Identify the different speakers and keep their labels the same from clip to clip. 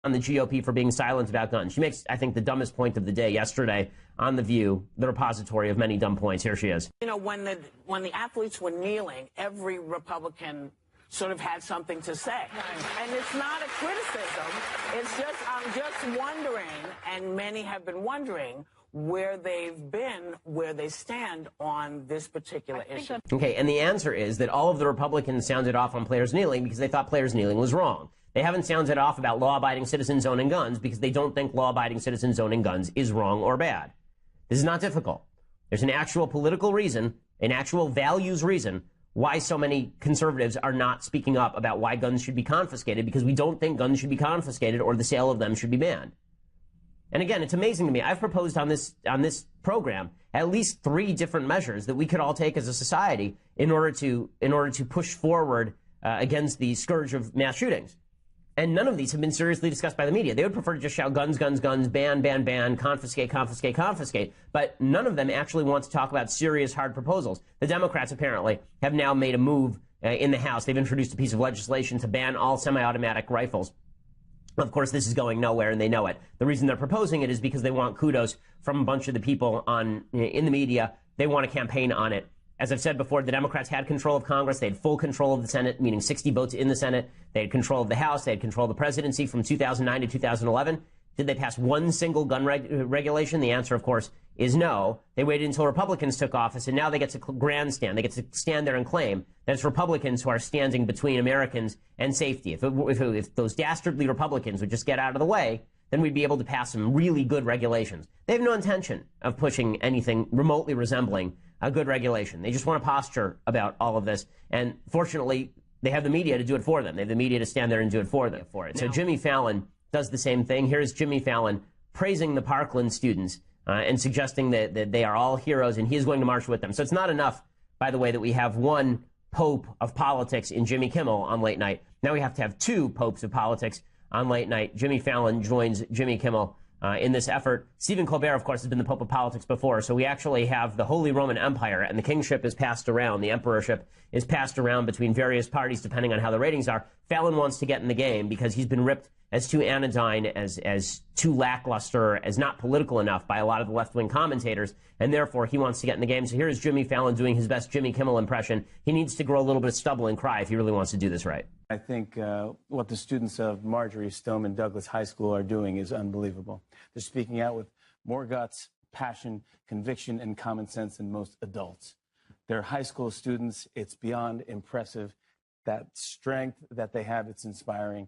Speaker 1: on the GOP for being silent about guns. She makes, I think, the dumbest point of the day yesterday on The View, the repository of many dumb points. Here she is.
Speaker 2: You know, when the athletes were kneeling, every Republican sort of had something to say. And it's not a criticism. It's just, I'm just wondering, and many have been wondering, where they've been, where they stand on this particular issue.
Speaker 1: Okay, and the answer is that all of the Republicans sounded off on players kneeling because they thought players kneeling was wrong. They haven't sounded off about law-abiding citizens owning guns because they don't think law-abiding citizens owning guns is wrong or bad. This is not difficult. There's an actual political reason, an actual values reason, why so many conservatives are not speaking up about why guns should be confiscated, because we don't think guns should be confiscated or the sale of them should be banned. And again, it's amazing to me. I've proposed on this program at least 3 different measures that we could all take as a society in order to push forward against the scourge of mass shootings. And none of these have been seriously discussed by the media. They would prefer to just shout guns, guns, guns, ban, ban, ban, confiscate, confiscate, confiscate. But none of them actually want to talk about serious, hard proposals. The Democrats apparently have now made a move in the House. They've introduced a piece of legislation to ban all semi-automatic rifles. Of course, this is going nowhere, and they know it. The reason they're proposing it is because they want kudos from a bunch of the people in the media. They want to campaign on it. As I've said before, the Democrats had control of Congress. They had full control of the Senate, meaning 60 votes in the Senate. They had control of the House. They had control of the presidency from 2009 to 2011. Did they pass one single gun regulation? The answer, of course, is no. They waited until Republicans took office, and now they get to grandstand. They get to stand there and claim that it's Republicans who are standing between Americans and safety. If those dastardly Republicans would just get out of the way, then we'd be able to pass some really good regulations. They have no intention of pushing anything remotely resembling a good regulation. They just want to posture about all of this. And fortunately, they have the media to do it for them. They have the media to stand there and do it for them. So Jimmy Fallon does the same thing. Here's Jimmy Fallon praising the Parkland students and suggesting that they are all heroes, and he is going to march with them. So it's not enough, by the way, that we have one pope of politics in Jimmy Kimmel on late night. Now we have to have 2 popes of politics on late night. Jimmy Fallon joins Jimmy Kimmel in this effort. Stephen Colbert, of course, has been the Pope of politics before, so we actually have the Holy Roman Empire, and the kingship is passed around, the emperorship is passed around between various parties depending on how the ratings are. Fallon wants to get in the game because he's been ripped as too anodyne, as too lackluster, as not political enough by a lot of the left-wing commentators, and therefore he wants to get in the game. So here's Jimmy Fallon doing his best Jimmy Kimmel impression. He needs to grow a little bit of stubble and cry if he really wants to do this right.
Speaker 3: I think what the students of Marjorie Stoneman Douglas High School are doing is unbelievable. They're speaking out with more guts, passion, conviction, and common sense than most adults. They're high school students. It's beyond impressive. That strength that they have, it's inspiring.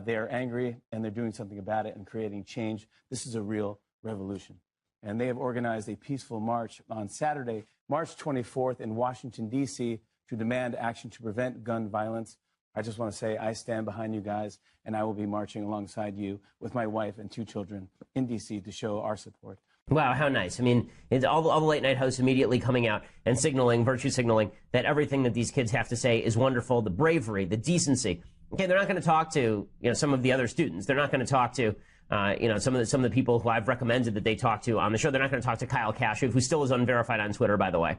Speaker 3: They are angry, and they're doing something about it and creating change. This is a real revolution. And they have organized a peaceful march on Saturday, March 24th in Washington, D.C., to demand action to prevent gun violence. I just want to say I stand behind you guys, and I will be marching alongside you with my wife and 2 children in D.C. to show our support.
Speaker 1: Wow, how nice. I mean, it's all the late-night hosts immediately coming out and signaling, virtue signaling, that everything that these kids have to say is wonderful, the bravery, the decency. Okay, they're not going to talk to, some of the other students. They're not going to talk to, some of the people who I've recommended that they talk to on the show. They're not going to talk to Kyle Kashuv, who still is unverified on Twitter, by the way.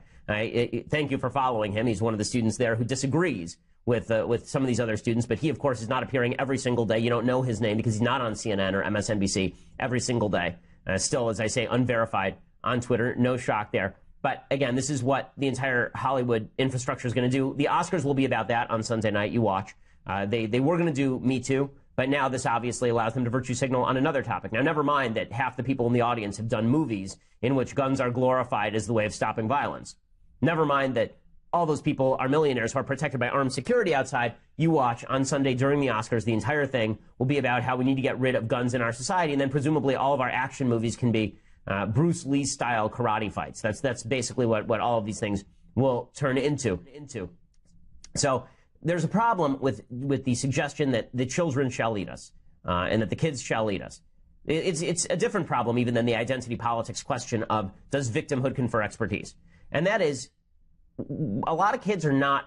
Speaker 1: Thank you for following him. He's one of the students there who disagrees with some of these other students, but he, of course, is not appearing every single day. You don't know his name because he's not on CNN or MSNBC every single day. Still, as I say, unverified on Twitter. No shock there. But again, this is what the entire Hollywood infrastructure is going to do. The Oscars will be about that on Sunday night. You watch. They were going to do Me Too, but now this obviously allows them to virtue signal on another topic. Now, never mind that half the people in the audience have done movies in which guns are glorified as the way of stopping violence. Never mind that all those people are millionaires who are protected by armed security outside. You watch on Sunday during the Oscars, the entire thing will be about how we need to get rid of guns in our society, and then presumably all of our action movies can be Bruce Lee-style karate fights. That's basically what all of these things will turn into. So there's a problem with the suggestion that the children shall lead us, and that the kids shall lead us. It's a different problem even than the identity politics question of does victimhood confer expertise? And that is, a lot of kids are not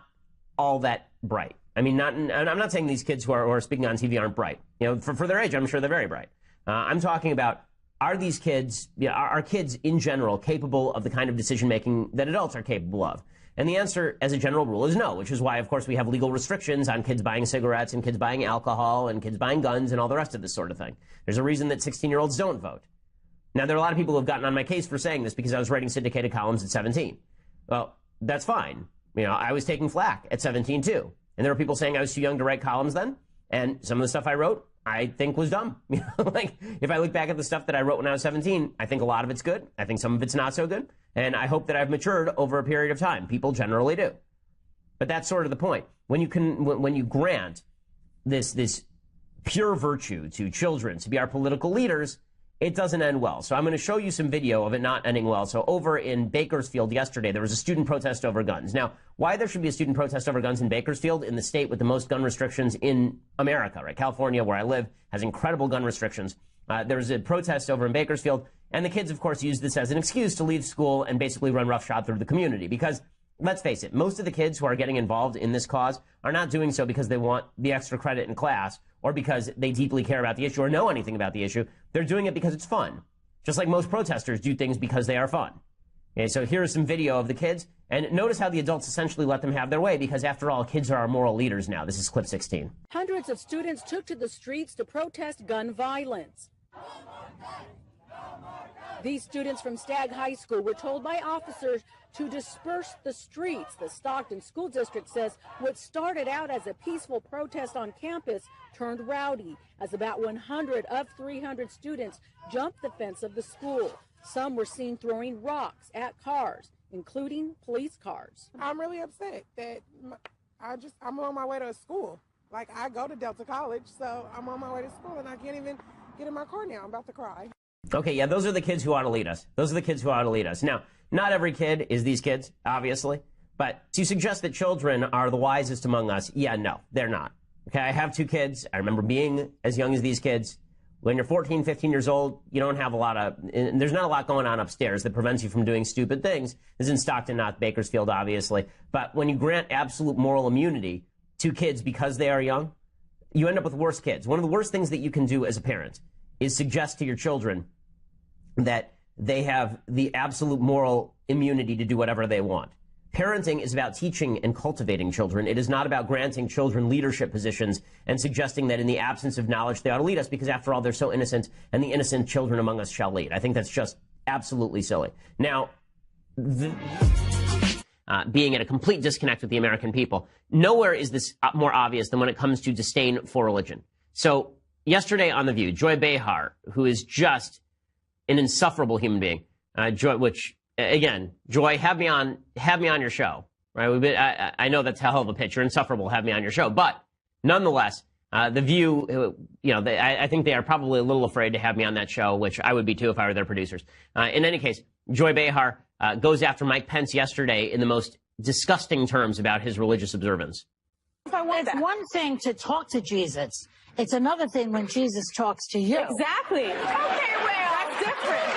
Speaker 1: all that bright. I mean, I'm not saying these kids who are speaking on TV aren't bright. For their age, I'm sure they're very bright. I'm talking about, are these kids, are kids in general capable of the kind of decision making that adults are capable of? And the answer, as a general rule, is no, which is why, of course, we have legal restrictions on kids buying cigarettes and kids buying alcohol and kids buying guns and all the rest of this sort of thing. There's a reason that 16-year-olds don't vote. Now, there are a lot of people who have gotten on my case for saying this because I was writing syndicated columns at 17. Well, that's fine. You know, I was taking flack at 17, too. And there were people saying I was too young to write columns then. And some of the stuff I wrote, I think was dumb. You know, like, if I look back at the stuff that I wrote when I was 17, I think a lot of it's good. I think some of it's not so good. And I hope that I've matured over a period of time. People generally do. But that's sort of the point. When you grant this pure virtue to children to be our political leaders, it doesn't end well. So I'm going to show you some video of it not ending well. So over in Bakersfield yesterday, there was a student protest over guns. Now, why there should be a student protest over guns in Bakersfield, in the state with the most gun restrictions in America, right? California, where I live, has incredible gun restrictions. There was a protest over in Bakersfield, and the kids, of course, used this as an excuse to leave school and basically run roughshod through the community. Because, let's face it, most of the kids who are getting involved in this cause are not doing so because they want the extra credit in class or because they deeply care about the issue or know anything about the issue. They're doing it because it's fun. Just like most protesters do things because they are fun. Okay, so here's some video of the kids, and notice how the adults essentially let them have their way because, after all, kids are our moral leaders now. This is clip 16.
Speaker 4: Hundreds of students took to the streets to protest gun violence. These students from Stagg High School were told by officers to disperse the streets. The Stockton School District says what started out as a peaceful protest on campus turned rowdy as about 100 of 300 students jumped the fence of the school. Some were seen throwing rocks at cars, including police cars.
Speaker 5: I'm really upset that I'm on my way to school. Like, I go to Delta College, so I'm on my way to school and I can't even get in my car now. I'm about to cry.
Speaker 1: Okay, yeah, those are the kids who ought to lead us. Those are the kids who ought to lead us. Now, not every kid is these kids, obviously, but to suggest that children are the wisest among us, yeah, no, they're not. Okay, I have two kids. I remember being as young as these kids. When you're 14, 15 years old, you don't have there's not a lot going on upstairs that prevents you from doing stupid things. This is in Stockton, not Bakersfield, obviously. But when you grant absolute moral immunity to kids because they are young, you end up with worse kids. One of the worst things that you can do as a parent is suggest to your children that they have the absolute moral immunity to do whatever they want. Parenting is about teaching and cultivating children. It is not about granting children leadership positions and suggesting that in the absence of knowledge they ought to lead us because, after all, they're so innocent and the innocent children among us shall lead. I think that's just absolutely silly. Now, being at a complete disconnect with the American people, nowhere is this more obvious than when it comes to disdain for religion. So yesterday on The View, Joy Behar, who is just an insufferable human being, Joy, have me on your show, right? I know that's a hell of a pitch. You're insufferable. Have me on your show, but nonetheless, The View, I think they are probably a little afraid to have me on that show, which I would be too if I were their producers. In any case, Joy Behar goes after Mike Pence yesterday in the most disgusting terms about his religious observance.
Speaker 6: It's one thing to talk to Jesus. It's another thing when Jesus talks to you.
Speaker 7: Exactly. Okay, well, that's different.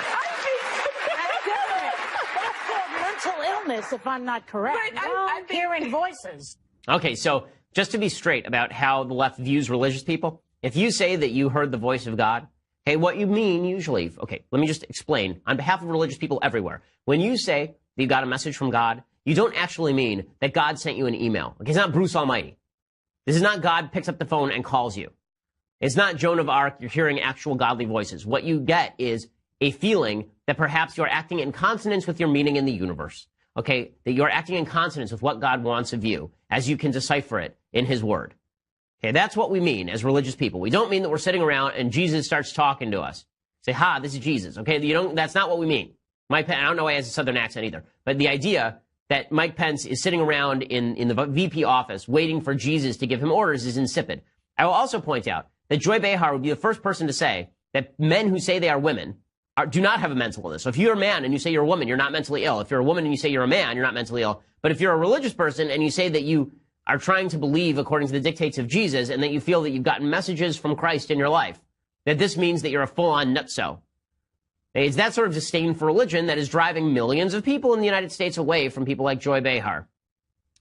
Speaker 7: That's different.
Speaker 6: That's called mental illness, if I'm not correct.
Speaker 7: But I'm
Speaker 6: hearing voices.
Speaker 1: Okay, so just to be straight about how the left views religious people, if you say that you heard the voice of God, hey, what you mean usually, okay, let me just explain on behalf of religious people everywhere. When you say that you got a message from God, you don't actually mean that God sent you an email. Okay, it's not Bruce Almighty. This is not God picks up the phone and calls you. It's not Joan of Arc. You're hearing actual godly voices. What you get is a feeling that perhaps you're acting in consonance with your meaning in the universe. Okay, that you're acting in consonance with what God wants of you as you can decipher it in his word. Okay, that's what we mean as religious people. We don't mean that we're sitting around and Jesus starts talking to us. Say, this is Jesus. Okay, that's not what we mean. Mike Pence, I don't know why he has a southern accent either, but the idea that Mike Pence is sitting around in the VP office waiting for Jesus to give him orders is insipid. I will also point out that Joy Behar would be the first person to say that men who say they are women do not have a mental illness. So if you're a man and you say you're a woman, you're not mentally ill. If you're a woman and you say you're a man, you're not mentally ill. But if you're a religious person and you say that you are trying to believe according to the dictates of Jesus and that you feel that you've gotten messages from Christ in your life, that this means that you're a full-on nutso. It's that sort of disdain for religion that is driving millions of people in the United States away from people like Joy Behar.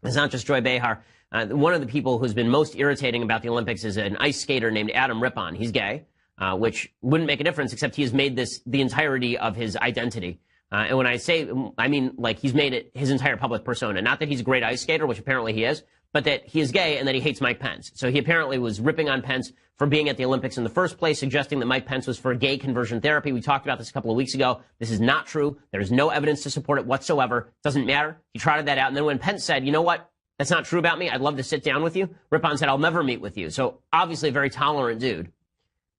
Speaker 1: It's not just Joy Behar. One of the people who's been most irritating about the Olympics is an ice skater named Adam Rippon. He's gay, which wouldn't make a difference, except he has made this the entirety of his identity. And when I say, I mean, like, he's made it his entire public persona. Not that he's a great ice skater, which apparently he is, but that he is gay and that he hates Mike Pence. So he apparently was ripping on Pence for being at the Olympics in the first place, suggesting that Mike Pence was for gay conversion therapy. We talked about this a couple of weeks ago. This is not true. There is no evidence to support it whatsoever. Doesn't matter. He trotted that out. And then when Pence said, you know what? That's not true about me. I'd love to sit down with you. Rippon said, I'll never meet with you. So obviously a very tolerant dude.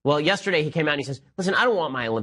Speaker 1: Well, yesterday he came out and he says, listen, I don't want my Olympic